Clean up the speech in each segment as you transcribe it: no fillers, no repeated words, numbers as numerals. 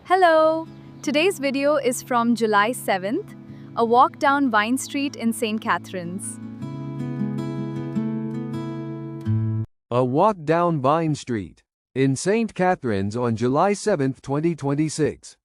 Hello! Today's video is from July 7th, a walk down Vine Street in St. Catharines. A walk down Vine Street in St. Catharines on July 7, 2026.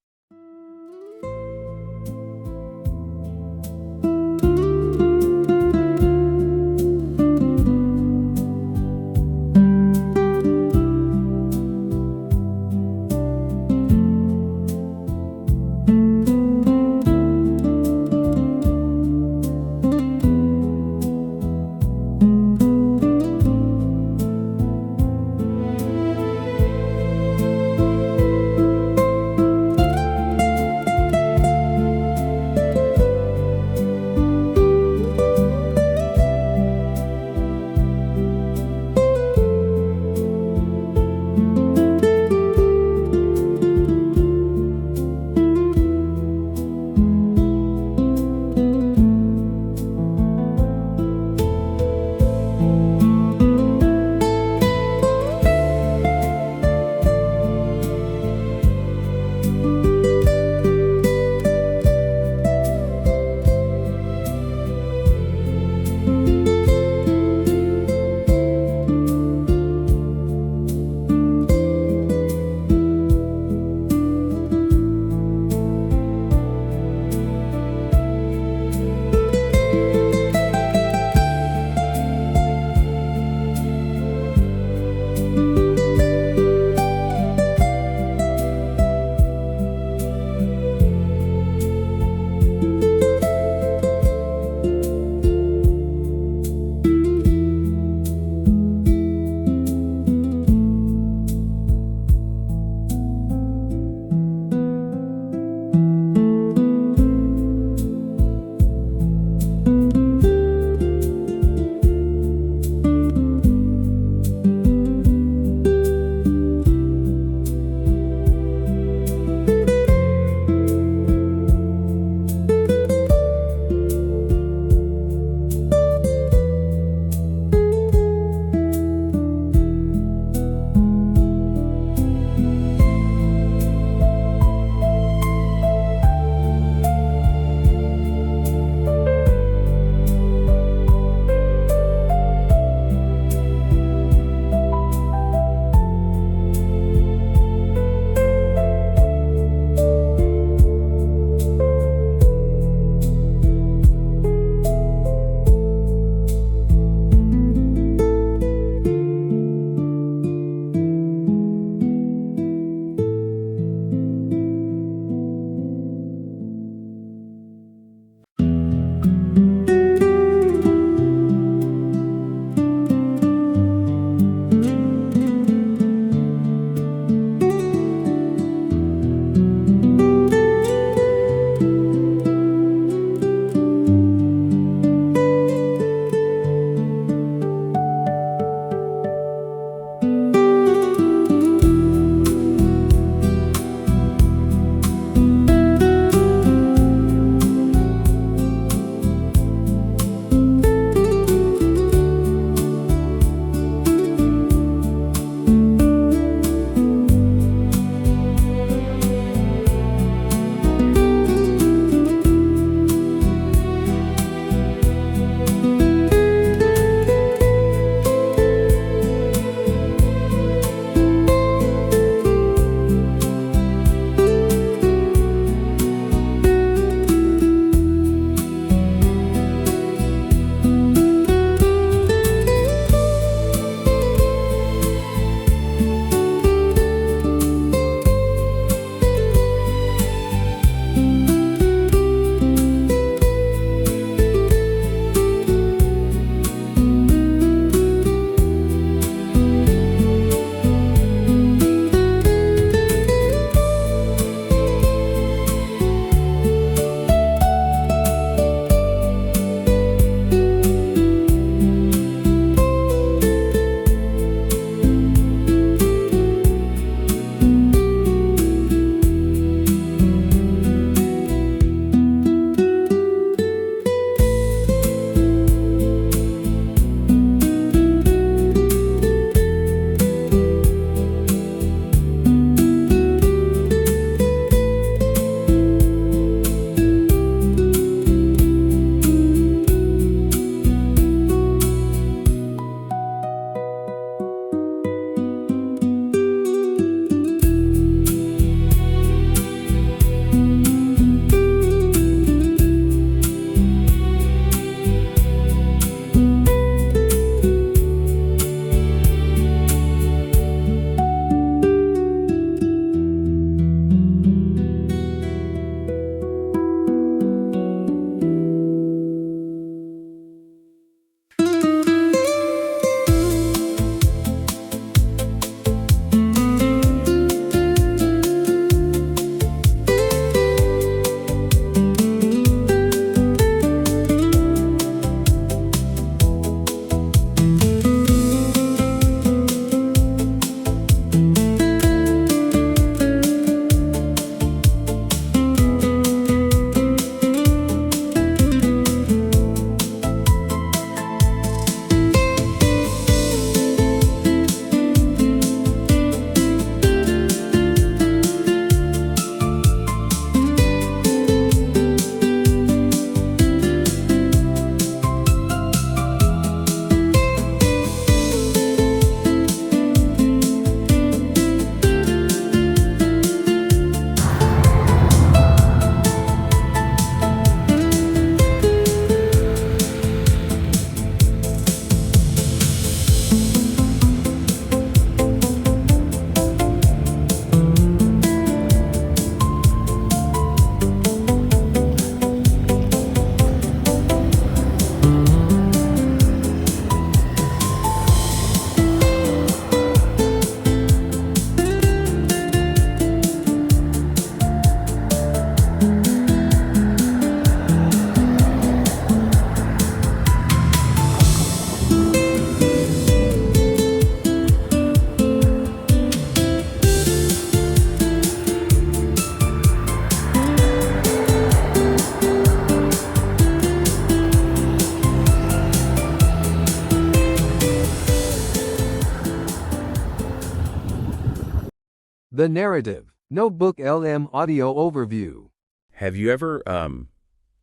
The narrative. Notebook LM audio overview. Have you ever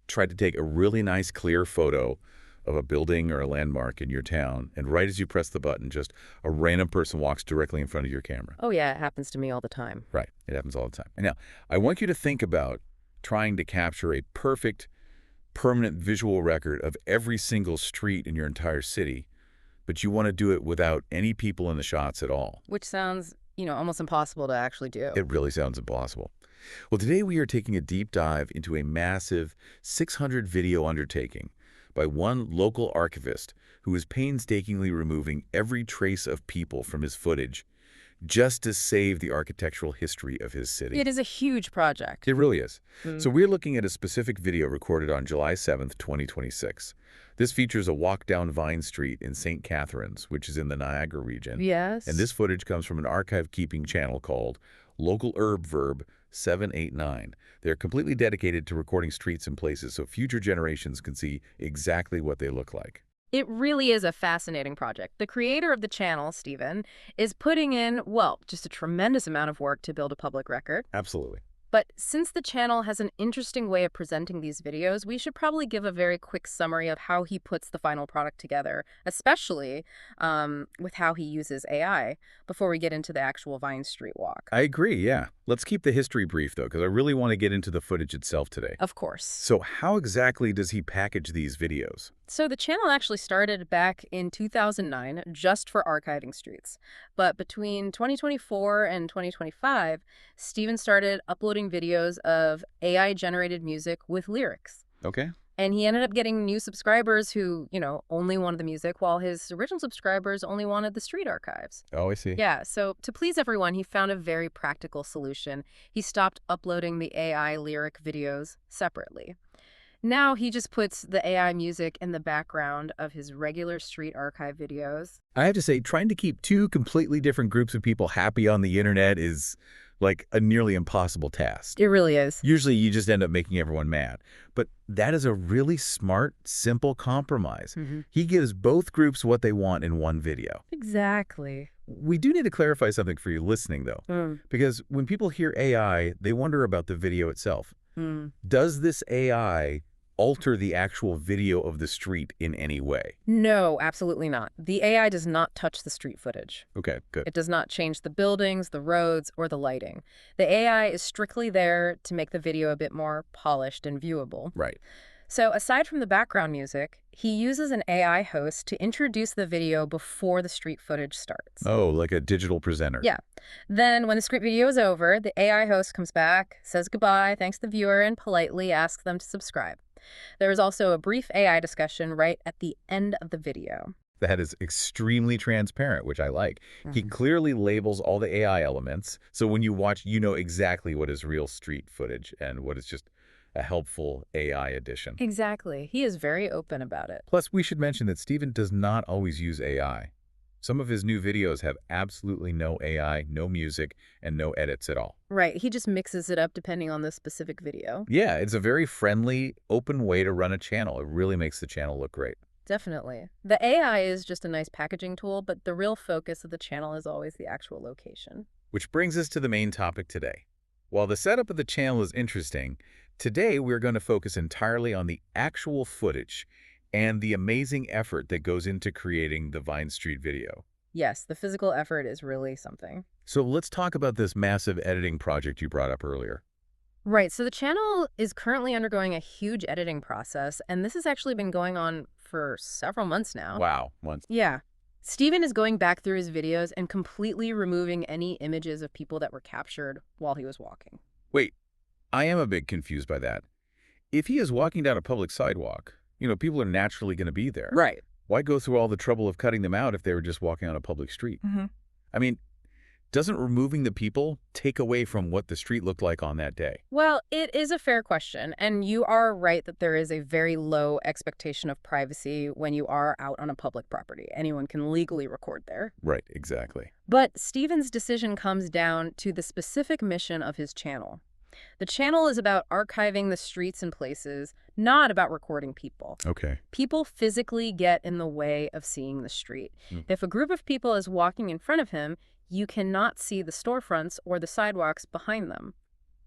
tried to take a really nice, clear photo of a building or a landmark in your town, and right as you press the button, just a random person walks directly in front of your camera? Oh, yeah, it happens to me all the time. Right. It happens all the time. And now, I want you to think about trying to capture a perfect, permanent visual record of every single street in your entire city, but you want to do it without any people in the shots at all. Which sounds, almost impossible to actually do. It really sounds impossible. Well, today we are taking a deep dive into a massive 600 video undertaking by one local archivist who is painstakingly removing every trace of people from his footage just to save the architectural history of his city. It is a huge project. It really is. So we're looking at a specific video recorded on July 7th, 2026. This features a walk down Vine Street in St. Catharines, which is in the Niagara region. Yes. And this footage comes from an archive-keeping channel called Local Herb Verb 789. They're completely dedicated to recording streets and places so future generations can see exactly what they look like. It really is a fascinating project. The creator of the channel, Stephen, is putting in, well, just a tremendous amount of work to build a public record. Absolutely. But since the channel has an interesting way of presenting these videos, we should probably give a very quick summary of how he puts the final product together, especially with how he uses AI, before we get into the actual Vine Street walk. I agree, yeah. Let's keep the history brief, though, because I really want to get into the footage itself today. Of course. So how exactly does he package these videos? So the channel actually started back in 2009 just for archiving streets. But between 2024 and 2025, Stephen started uploading videos of AI-generated music with lyrics. Okay. And he ended up getting new subscribers who, only wanted the music, while his original subscribers only wanted the street archives. Oh, I see. Yeah, so to please everyone, he found a very practical solution. He stopped uploading the AI lyric videos separately. Now he just puts the AI music in the background of his regular street archive videos. I have to say, trying to keep two completely different groups of people happy on the internet is like a nearly impossible task. It really is. Usually you just end up making everyone mad. But that is a really smart, simple compromise. He gives both groups what they want in one video. Exactly. We do need to clarify something for you listening, though, because when people hear AI, they wonder about the video itself. Does this AI alter the actual video of the street in any way? No, absolutely not. The AI does not touch the street footage. Okay, good. It does not change the buildings, the roads, or the lighting. The AI is strictly there to make the video a bit more polished and viewable. Right. So aside from the background music, he uses an AI host to introduce the video before the street footage starts. Oh, like a digital presenter. Yeah. Then when the street video is over, the AI host comes back, says goodbye, thanks the viewer, and politely asks them to subscribe. There is also a brief AI discussion right at the end of the video. That is extremely transparent, which I like. He clearly labels all the AI elements, so when you watch, you know exactly what is real street footage and what is just a helpful AI addition. Exactly. He is very open about it. Plus, we should mention that Stephen does not always use AI. Some of his new videos have absolutely no AI, no music, and no edits at all. Right. He just mixes it up depending on the specific video. Yeah, it's a very friendly, open way to run a channel. It really makes the channel look great. Definitely. The AI is just a nice packaging tool, but the real focus of the channel is always the actual location. Which brings us to the main topic today. While the setup of the channel is interesting, today we're going to focus entirely on the actual footage and the amazing effort that goes into creating the Vine Street video. Yes, the physical effort is really something. So let's talk about this massive editing project you brought up earlier. Right, so the channel is currently undergoing a huge editing process, and this has actually been going on for several months now. Wow, months. Yeah. Stephen is going back through his videos and completely removing any images of people that were captured while he was walking. Wait, I am a bit confused by that. If he is walking down a public sidewalk, people are naturally going to be there. Right. Why go through all the trouble of cutting them out if they were just walking on a public street? I mean, doesn't removing the people take away from what the street looked like on that day? Well, it is a fair question, and you are right that there is a very low expectation of privacy when you are out on a public property. Anyone can legally record there. Right, exactly. But Stephen's decision comes down to the specific mission of his channel. The channel is about archiving the streets and places, not about recording people. Okay. People physically get in the way of seeing the street. If a group of people is walking in front of him, you cannot see the storefronts or the sidewalks behind them.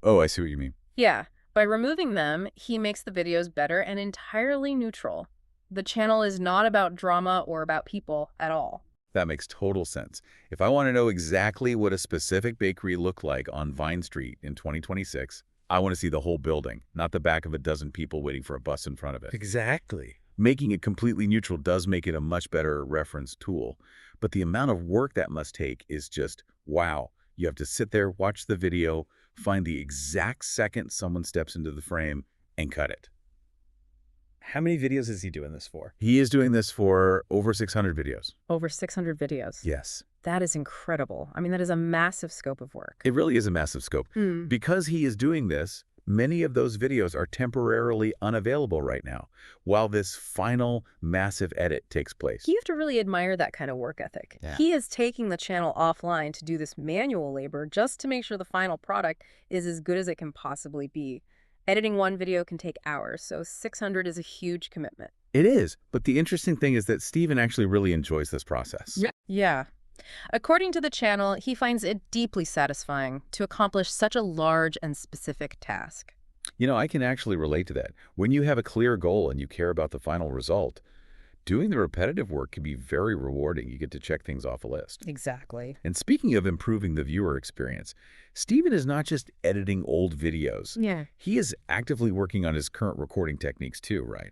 Oh, I see what you mean. Yeah, by removing them, he makes the videos better and entirely neutral. The channel is not about drama or about people at all. That makes total sense. If I want to know exactly what a specific bakery looked like on Vine Street in 2026, I want to see the whole building, not the back of a dozen people waiting for a bus in front of it. Exactly. Making it completely neutral does make it a much better reference tool, but the amount of work that must take is just, wow. You have to sit there, watch the video, find the exact second someone steps into the frame, and cut it. How many videos is he doing this for? He is doing this for over 600 videos. Over 600 videos. Yes. That is incredible. I mean, that is a massive scope of work. It really is a massive scope. Because he is doing this, many of those videos are temporarily unavailable right now, while this final massive edit takes place. You have to really admire that kind of work ethic. Yeah. He is taking the channel offline to do this manual labor just to make sure the final product is as good as it can possibly be. Editing one video can take hours, so 600 is a huge commitment. It is, but the interesting thing is that Steven actually really enjoys this process. Yeah. According to the channel, he finds it deeply satisfying to accomplish such a large and specific task. You know, I can actually relate to that. When you have a clear goal and you care about the final result, doing the repetitive work can be very rewarding. You get to check things off a list. Exactly. And speaking of improving the viewer experience, Steven is not just editing old videos. Yeah. He is actively working on his current recording techniques too, right?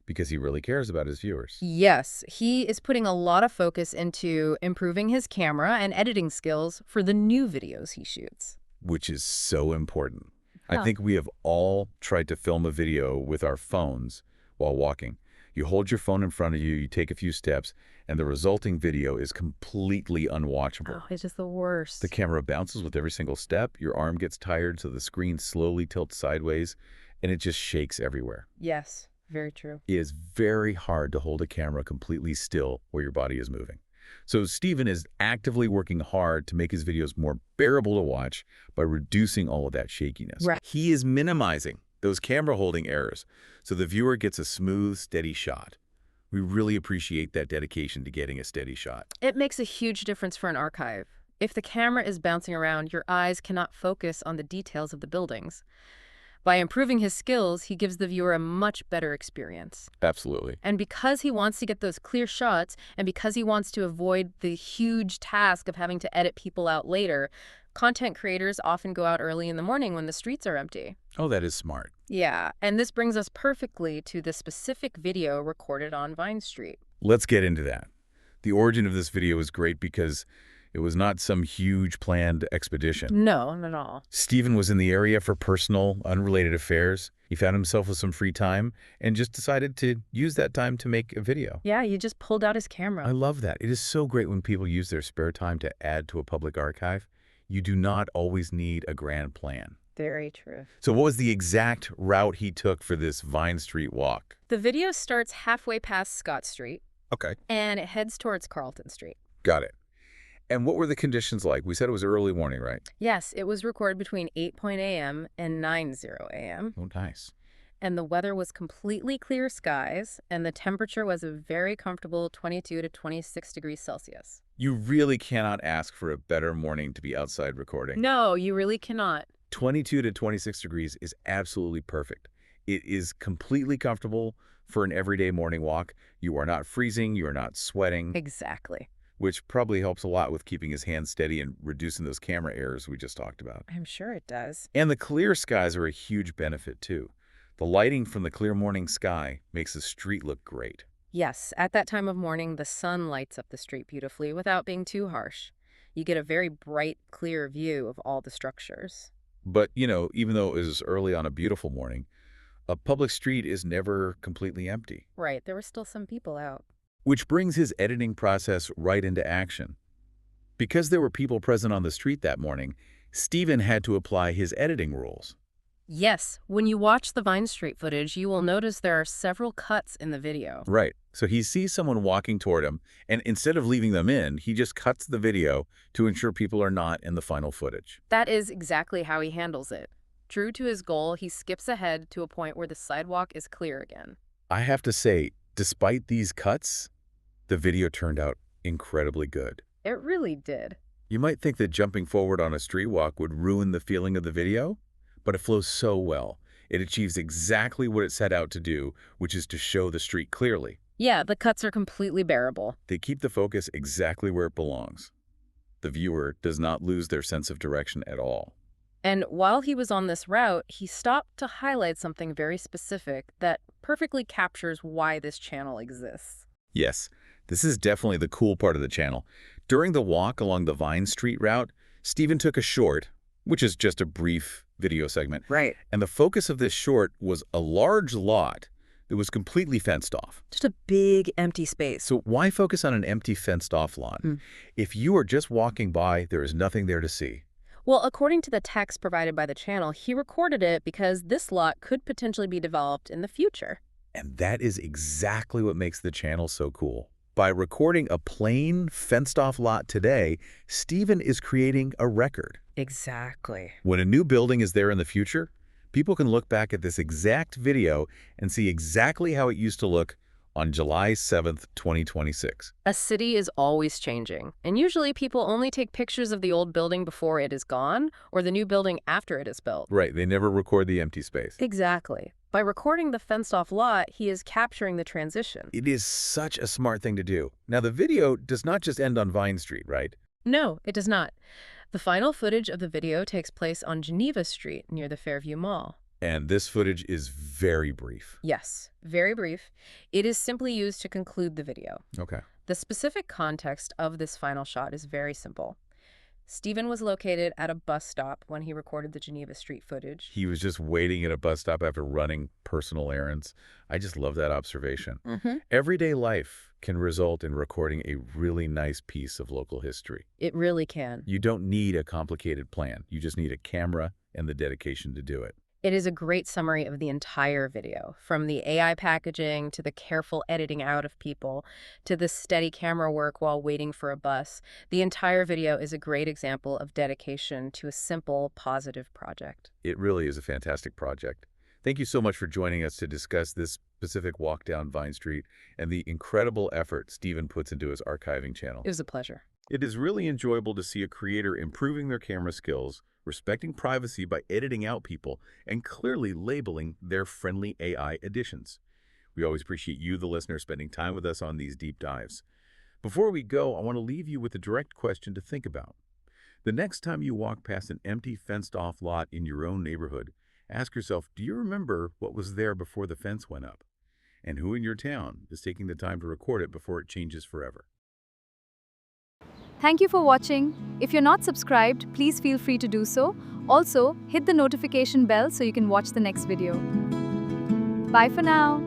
Because he really cares about his viewers. Yes, he is putting a lot of focus into improving his camera and editing skills for the new videos he shoots. Which is so important. I Huh. think we have all tried to film a video with our phones while walking. You hold your phone in front of you, you take a few steps, and the resulting video is completely unwatchable. Oh, it's just the worst. The camera bounces with every single step, your arm gets tired, so the screen slowly tilts sideways, and it just shakes everywhere. Yes, very true. It is very hard to hold a camera completely still where your body is moving. So Steven is actively working hard to make his videos more bearable to watch by reducing all of that shakiness. Right. He is minimizing those camera holding errors so the viewer gets a smooth, steady shot. We really appreciate that dedication to getting a steady shot. It makes a huge difference for an archive. If the camera is bouncing around, your eyes cannot focus on the details of the buildings. By improving his skills, he gives the viewer a much better experience. Absolutely. And because he wants to get those clear shots, and because he wants to avoid the huge task of having to edit people out later, content creators often go out early in the morning when the streets are empty. Oh, that is smart. Yeah, and this brings us perfectly to the specific video recorded on Vine Street. Let's get into that. The origin of this video is great because it was not some huge planned expedition. No, not at all. Steven was in the area for personal, unrelated affairs. He found himself with some free time and just decided to use that time to make a video. Yeah, he just pulled out his camera. I love that. It is so great when people use their spare time to add to a public archive. You do not always need a grand plan. Very true. So what was the exact route he took for this Vine Street walk? The video starts halfway past Scott Street, Okay. and it heads towards Carlton Street. Got it. And what were the conditions like? We said it was early morning, right? Yes, it was recorded between 8 a.m. and 9:00 a.m. Oh, nice. And the weather was completely clear skies, and the temperature was a very comfortable 22 to 26 degrees Celsius. You really cannot ask for a better morning to be outside recording. No, you really cannot. 22 to 26 degrees is absolutely perfect. It is completely comfortable for an everyday morning walk. You are not freezing, you are not sweating, Exactly. which probably helps a lot with keeping his hands steady and reducing those camera errors we just talked about. I'm sure it does. And the clear skies are a huge benefit too. The lighting from the clear morning sky makes the street look great. Yes, at that time of morning, the sun lights up the street beautifully without being too harsh. You get a very bright, clear view of all the structures. But, you know, even though it was early on a beautiful morning, a public street is never completely empty. Right, there were still some people out. Which brings his editing process right into action. Because there were people present on the street that morning, Steven had to apply his editing rules. Yes, when you watch the Vine Street footage, you will notice there are several cuts in the video. Right. So he sees someone walking toward him, and instead of leaving them in, he just cuts the video to ensure people are not in the final footage. That is exactly how he handles it. True to his goal, he skips ahead to a point where the sidewalk is clear again. I have to say, despite these cuts, the video turned out incredibly good. It really did. You might think that jumping forward on a street walk would ruin the feeling of the video, but it flows so well. It achieves exactly what it set out to do, which is to show the street clearly. Yeah, the cuts are completely bearable. They keep the focus exactly where it belongs. The viewer does not lose their sense of direction at all. And while he was on this route, he stopped to highlight something very specific that perfectly captures why this channel exists. Yes, this is definitely the cool part of the channel. During the walk along the Vine Street route, Stephen took a short, which is just a brief video segment. Right. And the focus of this short was a large lot that was completely fenced off. Just a big empty space. So why focus on an empty fenced-off lot? If you are just walking by, there is nothing there to see. Well, according to the text provided by the channel, he recorded it because this lot could potentially be developed in the future. And that is exactly what makes the channel so cool. By recording a plain, fenced-off lot today, Stephen is creating a record. Exactly. When a new building is there in the future, people can look back at this exact video and see exactly how it used to look on July 7th, 2026. A city is always changing, and usually people only take pictures of the old building before it is gone or the new building after it is built. Right, they never record the empty space. Exactly. By recording the fenced-off lot, he is capturing the transition. It is such a smart thing to do. Now, the video does not just end on Vine Street, right? No, it does not. The final footage of the video takes place on Geneva Street near the Fairview Mall. And this footage is very brief. Yes, very brief. It is simply used to conclude the video. Okay. The specific context of this final shot is very simple. Stephen was located at a bus stop when he recorded the Geneva Street footage. He was just waiting at a bus stop after running personal errands. I just love that observation. Everyday life can result in recording a really nice piece of local history. It really can. You don't need a complicated plan. You just need a camera and the dedication to do it. It is a great summary of the entire video, from the AI packaging to the careful editing out of people to the steady camera work while waiting for a bus. The entire video is a great example of dedication to a simple, positive project. It really is a fantastic project. Thank you so much for joining us to discuss this specific walk down Vine Street and the incredible effort Stephen puts into his archiving channel. It was a pleasure. It is really enjoyable to see a creator improving their camera skills, respecting privacy by editing out people, and clearly labeling their friendly AI additions. We always appreciate you, the listener, spending time with us on these deep dives. Before we go, I want to leave you with a direct question to think about. The next time you walk past an empty fenced-off lot in your own neighborhood, ask yourself, do you remember what was there before the fence went up? And who in your town is taking the time to record it before it changes forever? Thank you for watching. If you're not subscribed, please feel free to do so. Also, hit the notification bell so you can watch the next video. Bye for now.